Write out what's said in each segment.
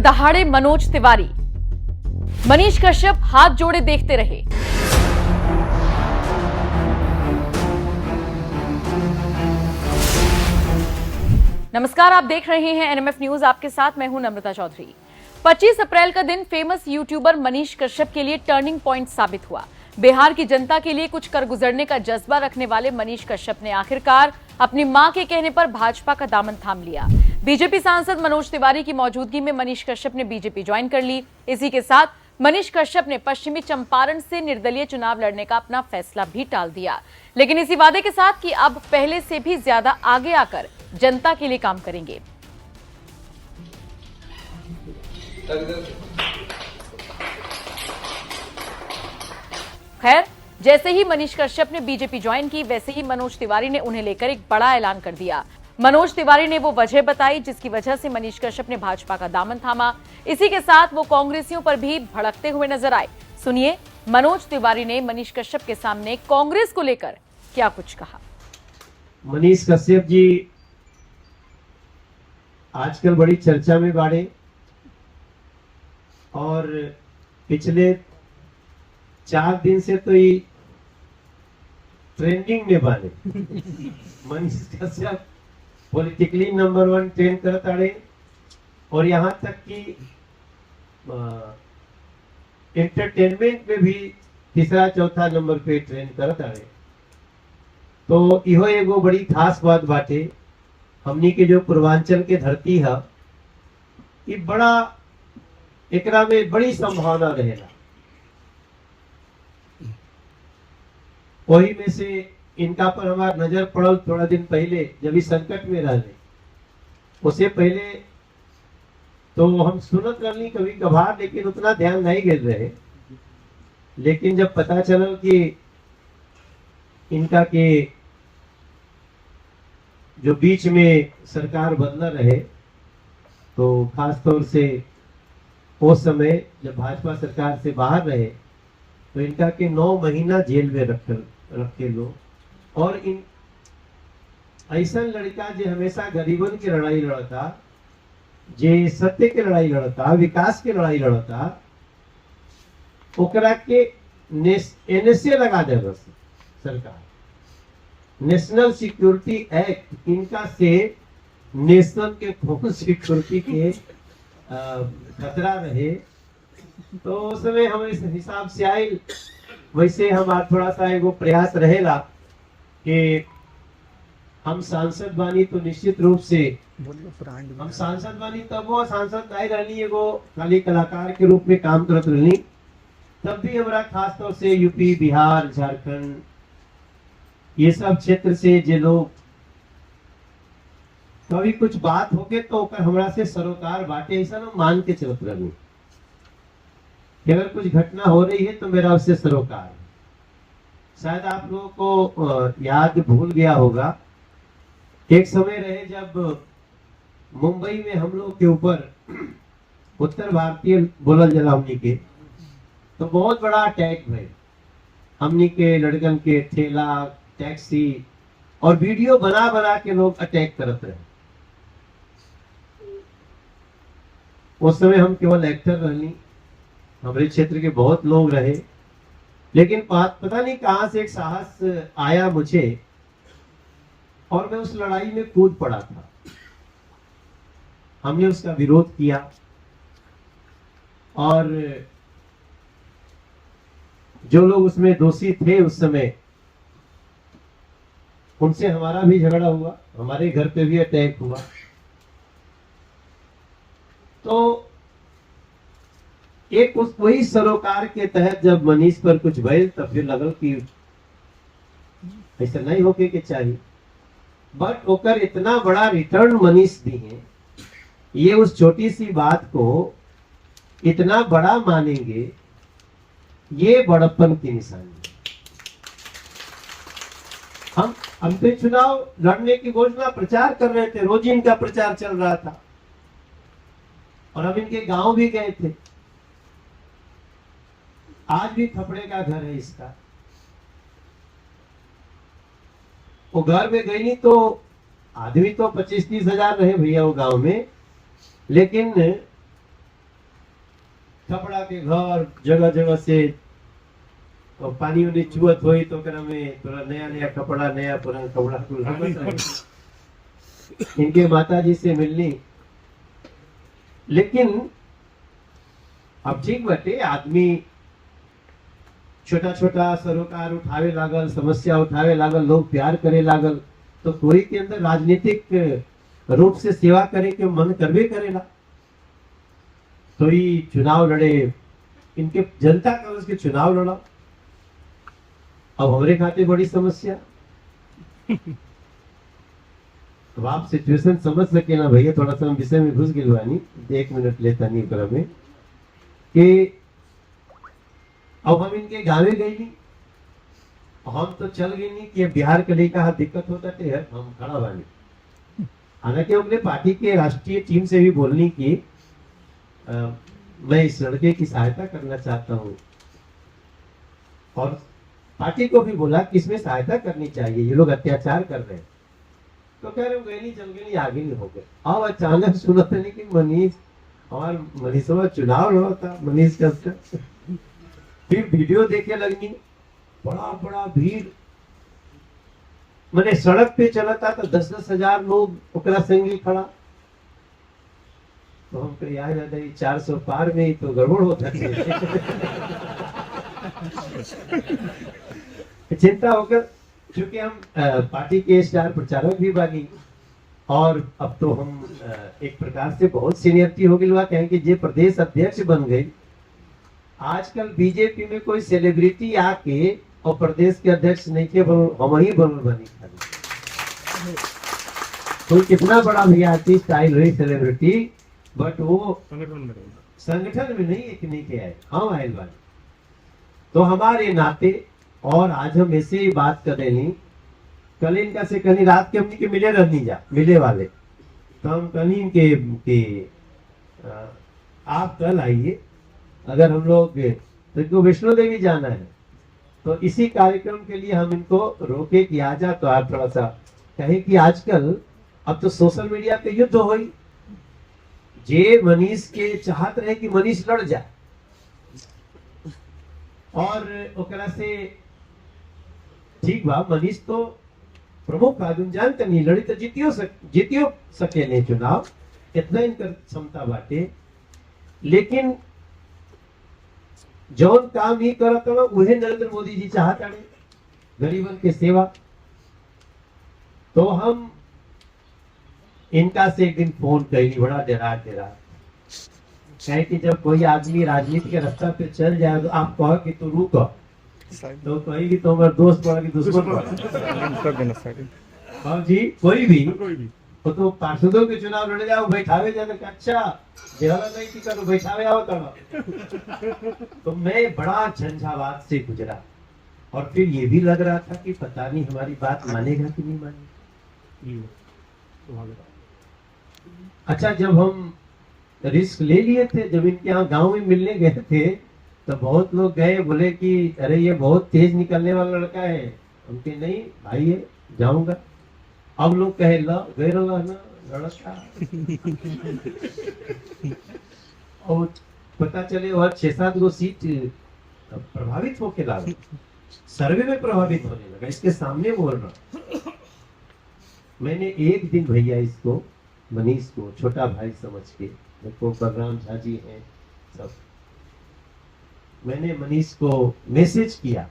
दहाड़े मनोज तिवारी। मनीष कश्यप हाथ जोड़े देखते रहे। नमस्कार, आप देख रहे हैं एनएमएफ न्यूज। आपके साथ मैं हूं नम्रता चौधरी। 25 अप्रैल का दिन फेमस यूट्यूबर मनीष कश्यप के लिए टर्निंग पॉइंट साबित हुआ। बिहार की जनता के लिए कुछ कर गुजरने का जज्बा रखने वाले मनीष कश्यप ने आखिरकार अपनी मां के कहने पर भाजपा का दामन थाम लिया। बीजेपी सांसद मनोज तिवारी की मौजूदगी में मनीष कश्यप ने बीजेपी ज्वाइन कर ली। इसी के साथ मनीष कश्यप ने पश्चिमी चंपारण से निर्दलीय चुनाव लड़ने का अपना फैसला भी टाल दिया, लेकिन इसी वादे के साथ कि अब पहले से भी ज्यादा आगे आकर जनता के लिए काम करेंगे। खैर, जैसे ही मनीष कश्यप ने बीजेपी ज्वाइन की, वैसे ही मनोज तिवारी ने उन्हें लेकर एक बड़ा ऐलान कर दिया। मनोज तिवारी ने वो वजह बताई जिसकी वजह से मनीष कश्यप ने भाजपा का दामन थामा। इसी के साथ वो कांग्रेसियों पर भी भड़कते हुए नजर आए। सुनिए मनोज तिवारी ने मनीष कश्यप के सामने कांग्रेस को लेकर क्या कुछ कहा। मनीष कश्यप जी आजकल बड़ी चर्चा में बाड़े और पिछले 4 दिन से तो ये ट्रेंडिंग में बाने। Manish Kashyap politically number 1 trend करत आड़े और यहाँ तक कि एंटरटेनमेंट में भी तीसरा चौथा नंबर पे ट्रेंड करत आड़े। तो इहो एगो बड़ी खास बात बाटे। हमनी के जो पूर्वांचल के धरती है, ये बड़ा एकरा में बड़ी संभावना रहेला। वही में से इनका पर हमार नजर पड़ल थोड़ा दिन पहले, जब इस संकट में रहे। उससे पहले तो हम सुनत रहनी कभी कभार, लेकिन उतना ध्यान नहीं गए रहे। लेकिन जब पता चलल कि इनका के जो बीच में सरकार बदला रहे, तो खास तौर से उस समय जब भाजपा सरकार से बाहर रहे, तो इनका के 9 महीना जेल में रखे लो। और इन ऐसा लड़का जो हमेशा गरीबन की लड़ाई लड़ता, जे सत्य के लड़ाई लड़ता, विकास के लड़ाई लड़ता, ओकरा के एनएसए लगा दे बस सरकार। नेशनल सिक्योरिटी एक्ट इनका से नेशनल के कौन सिक्योरिटी के खतरा रहे। तो उस समय हम इस हिसाब से आए। वैसे हमारा थोड़ा सा एगो प्रयास रहेला कि हम सांसद बानी तो निश्चित रूप से हम सांसद बानी, तब वो सांसद नहीं रहनी, एगो खाली कलाकार के रूप में काम करत रहनी। तब भी हमारा खास तौर से यूपी, बिहार, झारखंड, ये सब क्षेत्र से जे लोग कभी कुछ बात होके तो हमरा से सरोकार बाटे, ऐसा ना मान के चलत रहनी। अगर कुछ घटना हो रही है तो मेरा उससे सरोकार है। शायद आप लोगों को याद भूल गया होगा, एक समय रहे जब मुंबई में हम लोग के ऊपर उत्तर भारतीय बोलल जला हमनी के, तो बहुत बड़ा अटैक भय। हमनी के लड़कन के ठेला, टैक्सी और वीडियो बना बना के लोग अटैक करत रहे। उस समय हम केवल एक्टर रहनी, हमारे क्षेत्र के बहुत लोग रहे, लेकिन पता नहीं कहां से एक साहस आया मुझे और मैं उस लड़ाई में कूद पड़ा था। हमने उसका विरोध किया और जो लोग उसमें दोषी थे उस समय, उनसे हमारा भी झगड़ा हुआ, हमारे घर पे भी अटैक हुआ। तो एक उस वही सरोकार के तहत जब मनीष पर कुछ भय, तब फिर लगल कि ऐसा नहीं होके के चाहिए। बट ओकर इतना बड़ा रिटर्न मनीष दी है, ये उस छोटी सी बात को इतना बड़ा मानेंगे, ये बड़प्पन की निशानी है। हम तो चुनाव लड़ने की घोषणा प्रचार कर रहे थे, रोज इनका प्रचार चल रहा था और हम इनके गांव भी गए थे। आज भी थपड़े का घर है इसका। वो घर में गई नहीं तो आदमी तो 25-30 हजार रहे भैया वो गांव में, लेकिन कपड़ा के घर जगह जगह से और पानी उन्हें चुअत हुई तो कर में थोड़ा नया नया कपड़ा नया पुराना कपड़ा कुल इनके माता जी से मिलनी। लेकिन अब ठीक बटे आदमी छोटा छोटा सरोकार उठावे लागल, समस्या उठावे लागल, लोग प्यार करे लागल, तो कोई के अंदर राजनीतिक रूप से सेवा करे के मन करवे करेला। तो ये चुनाव लड़े, इनके जनता का उसके चुनाव लड़ा। अब हमारे खाते बड़ी समस्या। तो आप सिचुएशन समझ सके ना भैया, थोड़ा सा हम विषय में घुस गिलवानी 1 मिनट लेता नहीं कर में कि अब हम इनके गाँव गए नहीं, हम तो चल गए नहीं कि बिहार के लिए कहा दिक्कत होता है हम खड़ा बानी। हालांकि अपने पार्टी के राष्ट्रीय टीम से भी बोलनी की मैं इस लड़के की सहायता करना चाहता हूँ और पार्टी को भी बोला कि इसमें सहायता करनी चाहिए, ये लोग अत्याचार कर रहे हैं। तो कह रहे गए नहीं चल गए नहीं आगे नहीं हो गए। अब अचानक सुना नहीं कि मनीष और मनीषवा चुनाव लड़ा था, मनीष कश्यप। फिर वीडियो देखे लगनी, बड़ा बड़ा भीड़, मैंने सड़क पे चला था तो 10-10 हजार लोग ओकरा संगी खड़ा। तो हम कह याद आता 400 पार में ही तो गड़बड़ होता है। चिंता होकर चूंकि हम पार्टी के स्टार प्रचारक भी बानी और अब तो हम एक प्रकार से बहुत सीनियरिटी हो गई हुआ कहें कि प्रदेश अध्यक्ष बन गई। आजकल बीजेपी में कोई सेलिब्रिटी आके और प्रदेश के अध्यक्ष नहीं के हम ही बनी खाली। तो कितना बड़ा भी आर्टिस्ट स्टाइल रही सेलिब्रिटी, बट वो संगठन में नहीं एक नहीं के आए, हम आए बानी। तो हमारे नाते और आज हम ऐसे ही बात कर रहे नहीं, कल इनका से कहीं रात के हमने के मिले रहनी जा मिले वाले, तो हम कहीं के आप कल आइए, अगर हम लोग तो वैष्णो देवी जाना है तो इसी कार्यक्रम के लिए हम इनको रोके कि आ जा। तो आप थोड़ा सा कहें कि आजकल अब तो सोशल मीडिया पे युद्ध हो गई, जे मनीष के चाहत रहे कि मनीष लड़ जाए और ओकरा से ठीक बा, मनीष तो प्रमुख आदमी जानते नहीं लड़ी तो जीतियो सके नहीं चुनाव, इतना इनकर क्षमता बाटे। लेकिन जौन काम ही करत उहे नरेंद्र मोदी जी चाहता है, गरीबन के सेवा। तो हम इनका से एक दिन फोन कैली, बड़ा डरा कहे कि जब कोई आदमी राजनीति के रास्ता पे चल जाए तो आप कहो कि तू रुक, तो कहेगी तो हमारा दोस्त पड़ा कि दुश्मन पड़ा। जी कोई भी तो पार्षदों के चुनाव लड़े जाओ बैठावे जाकर अच्छा जेला नहीं टिका तो बैठावे आओ तब। तो मैं बड़ा झंझावात से गुजरा और फिर ये भी लग रहा था कि पता नहीं हमारी बात मानेगा कि नहीं मानेगा। अच्छा जब हम रिस्क ले लिए थे, जब इनके यहाँ गांव में मिलने गए थे तो बहुत लोग गए, बोले कि अरे ये बहुत तेज निकलने वाला लड़का है। उनके नहीं भाई है जाऊंगा। अब लोग कहे ला गए ना लड़का और पता चले वह 6-7 गो सीट प्रभावित होके लगा, सर्वे में प्रभावित होने लगा। इसके सामने बोल रहा मैंने एक दिन भैया इसको मनीष को छोटा भाई समझ के, देखो बलराम झा जी हैं सब, मैंने मनीष को मैसेज किया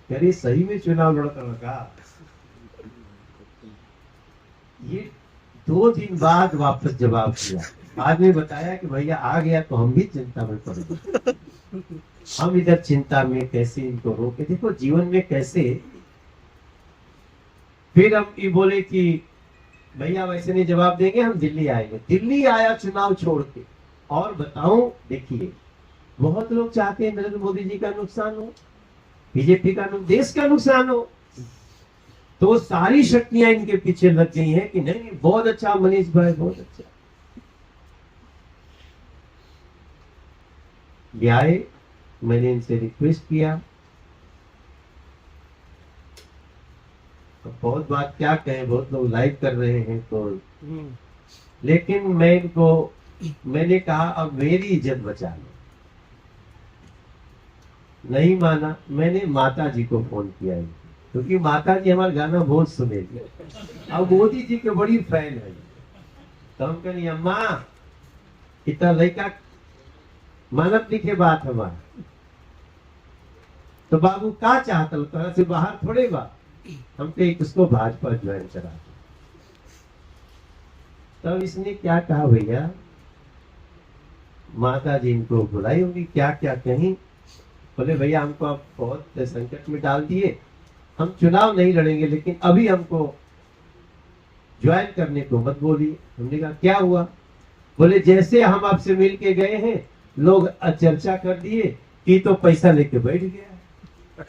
अरे सही में चुनाव लड़ता लगा। ये 2 दिन बाद वापस जवाब किया, बाद में बताया कि भैया आ गया तो हम भी चिंता में पड़ गए। हम इधर चिंता में कैसे इनको रोके, देखो जीवन में कैसे। फिर हम ये बोले कि भैया वैसे नहीं जवाब देंगे, हम दिल्ली आएंगे। दिल्ली आया चुनाव छोड़ के, और बताऊं देखिए बहुत लोग चाहते हैं नरेंद्र मोदी जी का नुकसान हो, बीजेपी का देश का नुकसान हो, तो सारी शक्तियां इनके पीछे लग गई हैं कि नहीं बहुत अच्छा मनीष भाई बहुत अच्छा। ये आए, मैंने इनसे रिक्वेस्ट किया, तो बहुत बात क्या कहें, बहुत लोग लाइक कर रहे हैं तो, लेकिन मैं इनको मैंने कहा अब मेरी इज्जत बचा लो, नहीं माना। मैंने माता जी को फोन किया है, क्योंकि माता जी हमारा गाना बहुत सुनेगी, अब मोदी जी के बड़ी फैन है। तो हम कहनी अम्मा इतना लड़का मानव लिखे बात हमारा, तो बाबू का चाहता तरह से बाहर थोड़े बा, हम पे उसको भाजपा ज्वाइन करा। तब इसने क्या कहा, भैया माता जी इनको बुलाई होगी, क्या क्या कहीं। बोले भैया हमको आप बहुत संकट में डाल दिए, हम चुनाव नहीं लड़ेंगे, लेकिन अभी हमको ज्वाइन करने को मत बोलिए। हमने कहा क्या हुआ? बोले जैसे हम आपसे मिल के गए हैं, लोग चर्चा कर दिए कि तो पैसा लेके बैठ गया।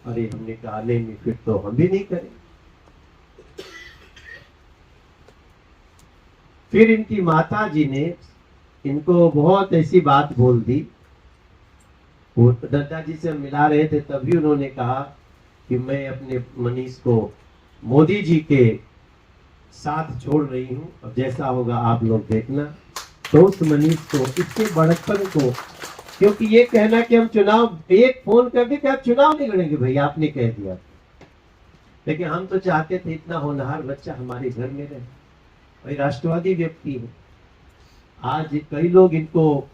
अरे हमने कहा नहीं, फिर तो हम भी नहीं करें। फिर इनकी माता जी ने इनको बहुत ऐसी बात बोल दी। वो दद्दा जी से मिला रहे थे, तभी उन्होंने कहा कि मैं अपने मनीष को मोदी जी के साथ छोड़ रही हूं, अब जैसा होगा आप लोग देखना। तो उस मनीष को, इसके बड़प्पन को, क्योंकि ये कहना कि हम चुनाव, एक फोन करके कि आप चुनाव नहीं लड़ेंगे भैया, आपने कह दिया, लेकिन हम तो चाहते थे इतना होनहार बच्चा हमारे घर में रहे, भाई राष्ट्रवादी व्यक्ति है। आज कई लोग इनको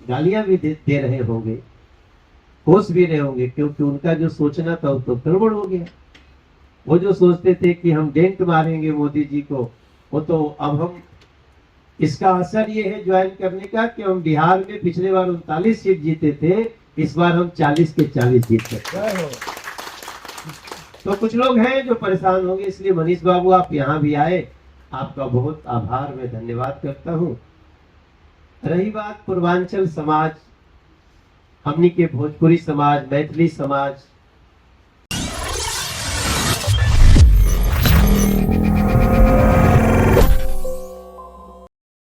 गालियां भी दे रहे होंगे, कोस भी रहे होंगे, क्योंकि उनका जो सोचना था वो तो गड़बड़ हो गया। वो जो सोचते थे कि हम डेंट मारेंगे मोदी जी को, वो तो अब हम, इसका असर ये है ज्वाइन करने का कि हम बिहार में पिछले बार 39 सीट जीते थे, इस बार हम 40 के 40 जीत सकते हैं। तो कुछ लोग हैं जो परेशान होंगे, इसलिए मनीष बाबू आप यहाँ भी आए, आपका बहुत आभार मैं धन्यवाद करता हूँ। रही बात पूर्वांचल समाज, हमनी के भोजपुरी समाज, मैथिली समाज,